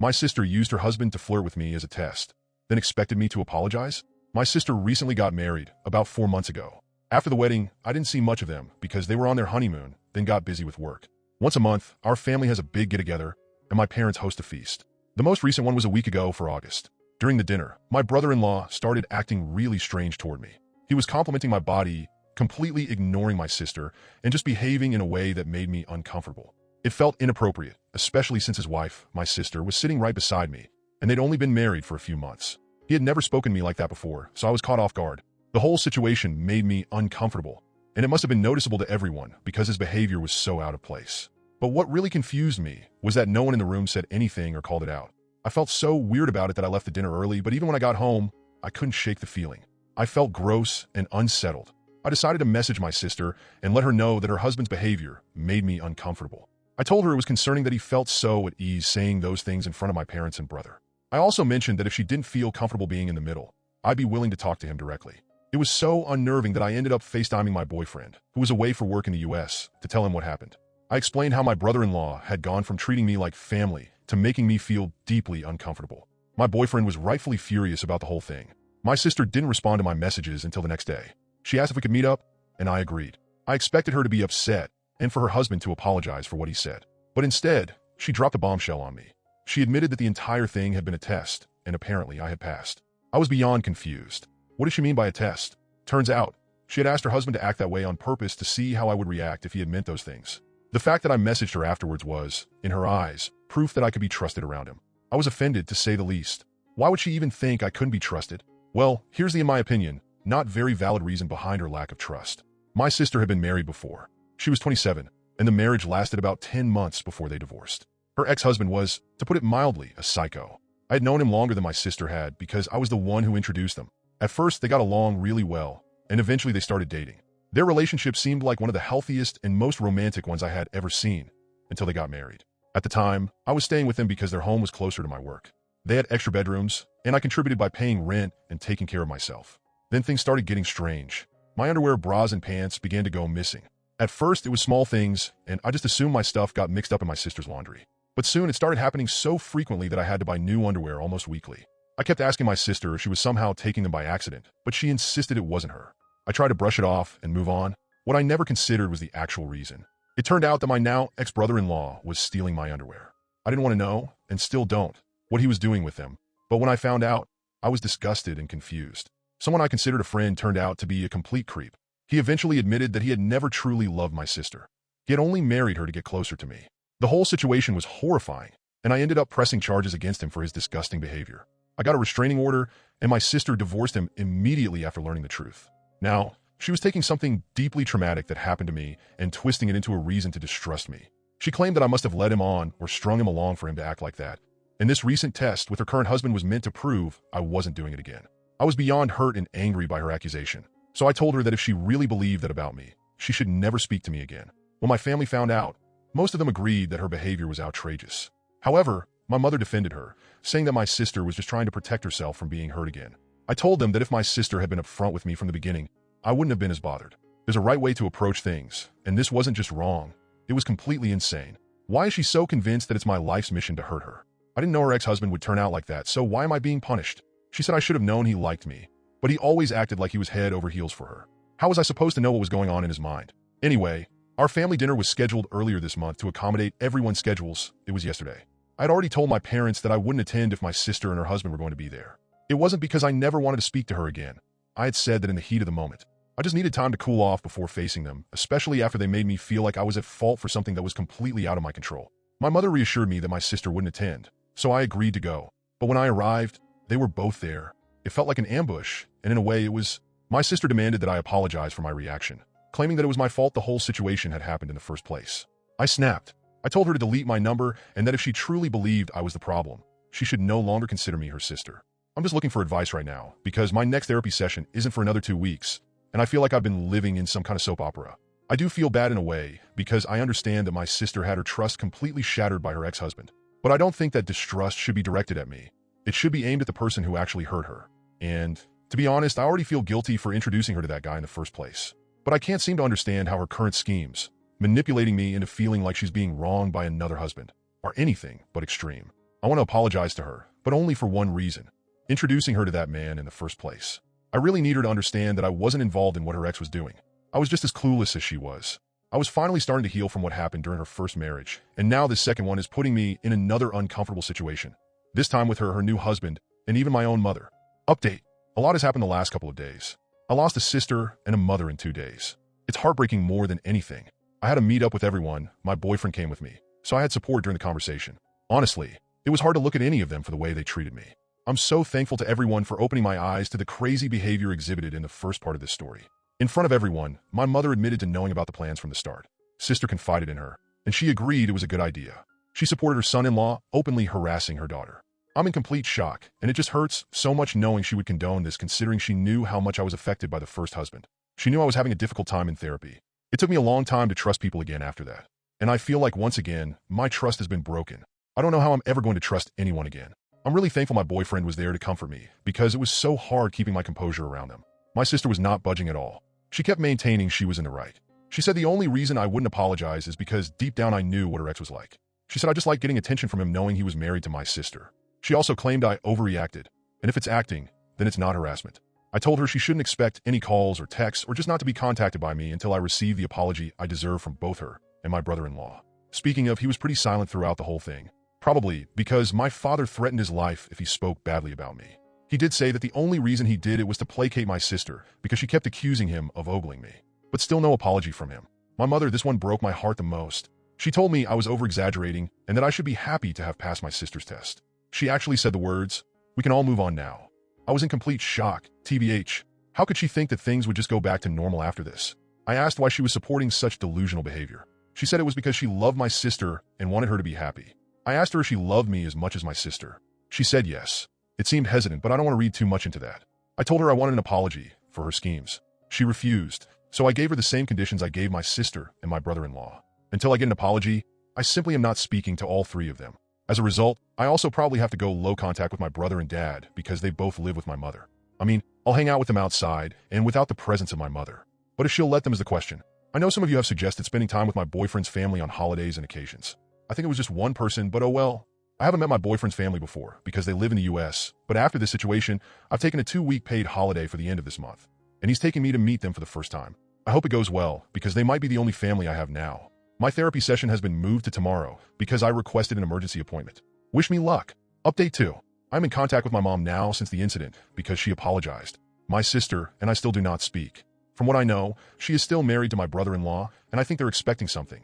My sister used her husband to flirt with me as a test, then expected me to apologize? My sister recently got married, about 4 months ago. After the wedding, I didn't see much of them because they were on their honeymoon, then got busy with work. Once a month, our family has a big get-together, and my parents host a feast. The most recent one was a week ago for August. During the dinner, my brother-in-law started acting really strange toward me. He was complimenting my body, completely ignoring my sister, and just behaving in a way that made me uncomfortable. It felt inappropriate, especially since his wife, my sister, was sitting right beside me, and they'd only been married for a few months. He had never spoken to me like that before, so I was caught off guard. The whole situation made me uncomfortable, and it must have been noticeable to everyone because his behavior was so out of place. But what really confused me was that no one in the room said anything or called it out. I felt so weird about it that I left the dinner early, but even when I got home, I couldn't shake the feeling. I felt gross and unsettled. I decided to message my sister and let her know that her husband's behavior made me uncomfortable. I told her it was concerning that he felt so at ease saying those things in front of my parents and brother. I also mentioned that if she didn't feel comfortable being in the middle, I'd be willing to talk to him directly. It was so unnerving that I ended up FaceTiming my boyfriend, who was away for work in the US, to tell him what happened. I explained how my brother-in-law had gone from treating me like family to making me feel deeply uncomfortable. My boyfriend was rightfully furious about the whole thing. My sister didn't respond to my messages until the next day. She asked if we could meet up, and I agreed. I expected her to be upset and for her husband to apologize for what he said. But instead, she dropped a bombshell on me. She admitted that the entire thing had been a test, and apparently I had passed. I was beyond confused. What did she mean by a test? Turns out, she had asked her husband to act that way on purpose to see how I would react if he had meant those things. The fact that I messaged her afterwards was, in her eyes, proof that I could be trusted around him. I was offended, to say the least. Why would she even think I couldn't be trusted? Well, here's the, in my opinion, not very valid reason behind her lack of trust. My sister had been married before. She was 27, and the marriage lasted about 10 months before they divorced. Her ex-husband was, to put it mildly, a psycho. I had known him longer than my sister had because I was the one who introduced them. At first, they got along really well, and eventually they started dating. Their relationship seemed like one of the healthiest and most romantic ones I had ever seen, until they got married. At the time, I was staying with them because their home was closer to my work. They had extra bedrooms, and I contributed by paying rent and taking care of myself. Then things started getting strange. My underwear, bras, and pants began to go missing. At first, it was small things, and I just assumed my stuff got mixed up in my sister's laundry. But soon it started happening so frequently that I had to buy new underwear almost weekly. I kept asking my sister if she was somehow taking them by accident, but she insisted it wasn't her. I tried to brush it off and move on. What I never considered was the actual reason. It turned out that my now ex-brother-in-law was stealing my underwear. I didn't want to know, and still don't, what he was doing with them. But when I found out, I was disgusted and confused. Someone I considered a friend turned out to be a complete creep. He eventually admitted that he had never truly loved my sister. He had only married her to get closer to me. The whole situation was horrifying, and I ended up pressing charges against him for his disgusting behavior. I got a restraining order, and my sister divorced him immediately after learning the truth. Now, she was taking something deeply traumatic that happened to me and twisting it into a reason to distrust me. She claimed that I must have led him on or strung him along for him to act like that. And this recent test with her current husband was meant to prove I wasn't doing it again. I was beyond hurt and angry by her accusation. So I told her that if she really believed that about me, she should never speak to me again. When my family found out, most of them agreed that her behavior was outrageous. However, my mother defended her, saying that my sister was just trying to protect herself from being hurt again. I told them that if my sister had been upfront with me from the beginning, I wouldn't have been as bothered. There's a right way to approach things, and this wasn't just wrong. It was completely insane. Why is she so convinced that it's my life's mission to hurt her? I didn't know her ex-husband would turn out like that, so why am I being punished? She said I should have known he liked me, but he always acted like he was head over heels for her. How was I supposed to know what was going on in his mind? Anyway, our family dinner was scheduled earlier this month to accommodate everyone's schedules. It was yesterday. I had already told my parents that I wouldn't attend if my sister and her husband were going to be there. It wasn't because I never wanted to speak to her again. I had said that in the heat of the moment. I just needed time to cool off before facing them, especially after they made me feel like I was at fault for something that was completely out of my control. My mother reassured me that my sister wouldn't attend, so I agreed to go. But when I arrived, they were both there. It felt like an ambush, and in a way it was. My sister demanded that I apologize for my reaction, claiming that it was my fault the whole situation had happened in the first place. I snapped. I told her to delete my number and that if she truly believed I was the problem, she should no longer consider me her sister. I'm just looking for advice right now because my next therapy session isn't for another 2 weeks, and I feel like I've been living in some kind of soap opera. I do feel bad in a way because I understand that my sister had her trust completely shattered by her ex-husband. But I don't think that distrust should be directed at me. It should be aimed at the person who actually hurt her. And, to be honest, I already feel guilty for introducing her to that guy in the first place. But I can't seem to understand how her current schemes, manipulating me into feeling like she's being wronged by another husband, are anything but extreme. I want to apologize to her, but only for one reason: introducing her to that man in the first place. I really need her to understand that I wasn't involved in what her ex was doing. I was just as clueless as she was. I was finally starting to heal from what happened during her first marriage, and now this second one is putting me in another uncomfortable situation. This time with her new husband, and even my own mother. Update. A lot has happened the last couple of days. I lost a sister and a mother in 2 days. It's heartbreaking more than anything. I had to meet up with everyone. My boyfriend came with me, so I had support during the conversation. Honestly, it was hard to look at any of them for the way they treated me. I'm so thankful to everyone for opening my eyes to the crazy behavior exhibited in the first part of this story. In front of everyone, my mother admitted to knowing about the plans from the start. Sister confided in her, and she agreed it was a good idea. She supported her son-in-law, openly harassing her daughter. I'm in complete shock, and it just hurts so much knowing she would condone this considering she knew how much I was affected by the first husband. She knew I was having a difficult time in therapy. It took me a long time to trust people again after that. And I feel like once again, my trust has been broken. I don't know how I'm ever going to trust anyone again. I'm really thankful my boyfriend was there to comfort me, because it was so hard keeping my composure around them. My sister was not budging at all. She kept maintaining she was in the right. She said the only reason I wouldn't apologize is because deep down I knew what her ex was like. She said I just liked getting attention from him knowing he was married to my sister. She also claimed I overreacted, and if it's acting, then it's not harassment. I told her she shouldn't expect any calls or texts or just not to be contacted by me until I receive the apology I deserve from both her and my brother-in-law. Speaking of, he was pretty silent throughout the whole thing. Probably because my father threatened his life if he spoke badly about me. He did say that the only reason he did it was to placate my sister because she kept accusing him of ogling me. But still no apology from him. My mother, this one broke my heart the most. She told me I was over-exaggerating and that I should be happy to have passed my sister's test. She actually said the words, "We can all move on now." I was in complete shock. TBH, how could she think that things would just go back to normal after this? I asked why she was supporting such delusional behavior. She said it was because she loved my sister and wanted her to be happy. I asked her if she loved me as much as my sister. She said yes. It seemed hesitant, but I don't want to read too much into that. I told her I wanted an apology for her schemes. She refused, so I gave her the same conditions I gave my sister and my brother-in-law. Until I get an apology, I simply am not speaking to all three of them. As a result, I also probably have to go low contact with my brother and dad because they both live with my mother. I mean, I'll hang out with them outside and without the presence of my mother. But if she'll let them is the question. I know some of you have suggested spending time with my boyfriend's family on holidays and occasions. I think it was just one person, but oh well. I haven't met my boyfriend's family before because they live in the US, but after this situation, I've taken a 2-week paid holiday for the end of this month, and he's taking me to meet them for the first time. I hope it goes well because they might be the only family I have now. My therapy session has been moved to tomorrow because I requested an emergency appointment. Wish me luck. Update 2. I'm in contact with my mom now since the incident because she apologized. My sister and I still do not speak. From what I know, she is still married to my brother-in-law, and I think they're expecting something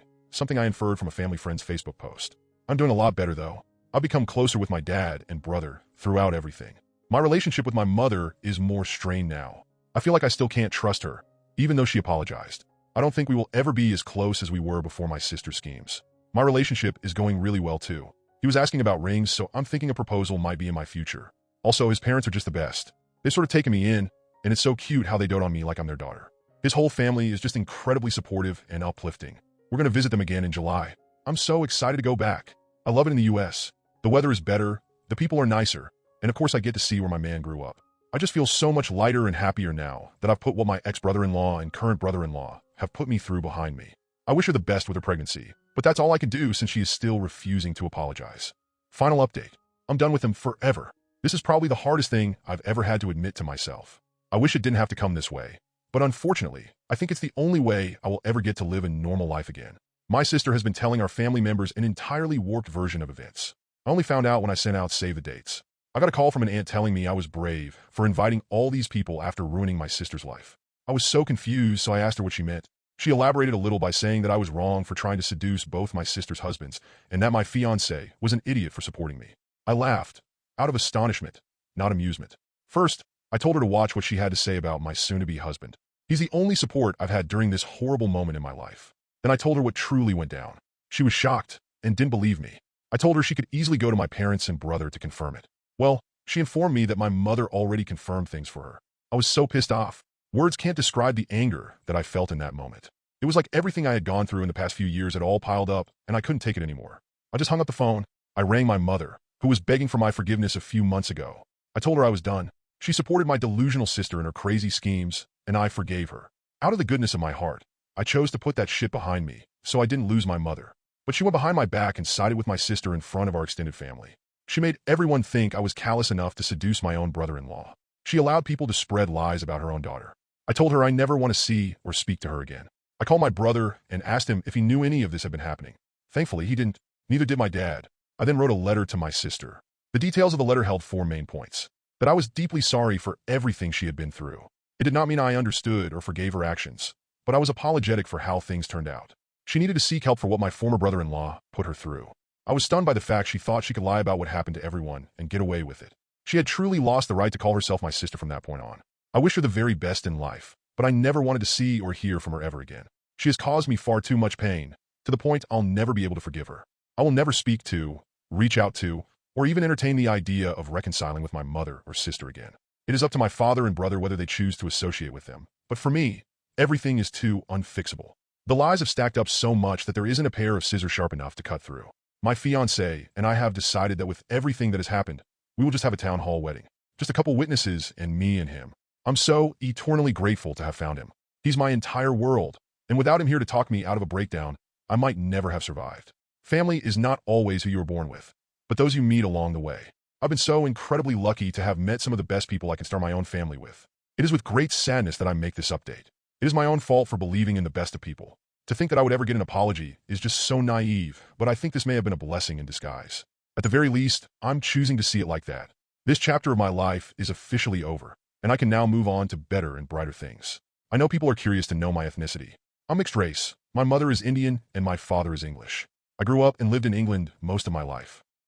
I inferred from a family friend's Facebook post. I'm doing a lot better though. I've become closer with my dad and brother throughout everything. My relationship with my mother is more strained now. I feel like I still can't trust her, even though she apologized. I don't think we will ever be as close as we were before my sister's schemes. My relationship is going really well too. He was asking about rings, so I'm thinking a proposal might be in my future. Also, his parents are just the best. They've sort of taken me in, and it's so cute how they dote on me like I'm their daughter. His whole family is just incredibly supportive and uplifting. We're going to visit them again in July. I'm so excited to go back. I love it in the US. The weather is better, the people are nicer, and of course I get to see where my man grew up. I just feel so much lighter and happier now that I've put what my ex-brother-in-law and current brother-in-law have put me through behind me. I wish her the best with her pregnancy, but that's all I can do since she is still refusing to apologize. Final update. I'm done with him forever. This is probably the hardest thing I've ever had to admit to myself. I wish it didn't have to come this way, but unfortunately, I think it's the only way I will ever get to live a normal life again. My sister has been telling our family members an entirely warped version of events. I only found out when I sent out save the dates. I got a call from an aunt telling me I was brave for inviting all these people after ruining my sister's life. I was so confused, so I asked her what she meant. She elaborated a little by saying that I was wrong for trying to seduce both my sister's husbands and that my fiancé was an idiot for supporting me. I laughed, out of astonishment, not amusement. First, I told her to watch what she had to say about my soon-to-be husband. He's the only support I've had during this horrible moment in my life. Then I told her what truly went down. She was shocked and didn't believe me. I told her she could easily go to my parents and brother to confirm it. Well, she informed me that my mother already confirmed things for her. I was so pissed off. Words can't describe the anger that I felt in that moment. It was like everything I had gone through in the past few years had all piled up, and I couldn't take it anymore. I just hung up the phone. I rang my mother, who was begging for my forgiveness a few months ago. I told her I was done. She supported my delusional sister in her crazy schemes, and I forgave her. Out of the goodness of my heart, I chose to put that shit behind me, so I didn't lose my mother. But she went behind my back and sided with my sister in front of our extended family. She made everyone think I was callous enough to seduce my own brother-in-law. She allowed people to spread lies about her own daughter. I told her I never want to see or speak to her again. I called my brother and asked him if he knew any of this had been happening. Thankfully, he didn't. Neither did my dad. I then wrote a letter to my sister. The details of the letter held 4 main points. That I was deeply sorry for everything she had been through. It did not mean I understood or forgave her actions, but I was apologetic for how things turned out. She needed to seek help for what my former brother-in-law put her through. I was stunned by the fact she thought she could lie about what happened to everyone and get away with it. She had truly lost the right to call herself my sister from that point on. I wish her the very best in life, but I never wanted to see or hear from her ever again. She has caused me far too much pain, to the point I'll never be able to forgive her. I will never speak to, reach out to, or even entertain the idea of reconciling with my mother or sister again. It is up to my father and brother whether they choose to associate with them. But for me, everything is too unfixable. The lies have stacked up so much that there isn't a pair of scissors sharp enough to cut through. My fiancé and I have decided that with everything that has happened, we will just have a town hall wedding. Just a couple witnesses and me and him. I'm so eternally grateful to have found him. He's my entire world, and without him here to talk me out of a breakdown, I might never have survived. Family is not always who you were born with, but those you meet along the way. I've been so incredibly lucky to have met some of the best people I can start my own family with. It is with great sadness that I make this update. It is my own fault for believing in the best of people. To think that I would ever get an apology is just so naive, but I think this may have been a blessing in disguise. At the very least, I'm choosing to see it like that. This chapter of my life is officially over, and I can now move on to better and brighter things. I know people are curious to know my ethnicity. I'm mixed race. My mother is Indian and my father is English. I grew up and lived in England most of my life.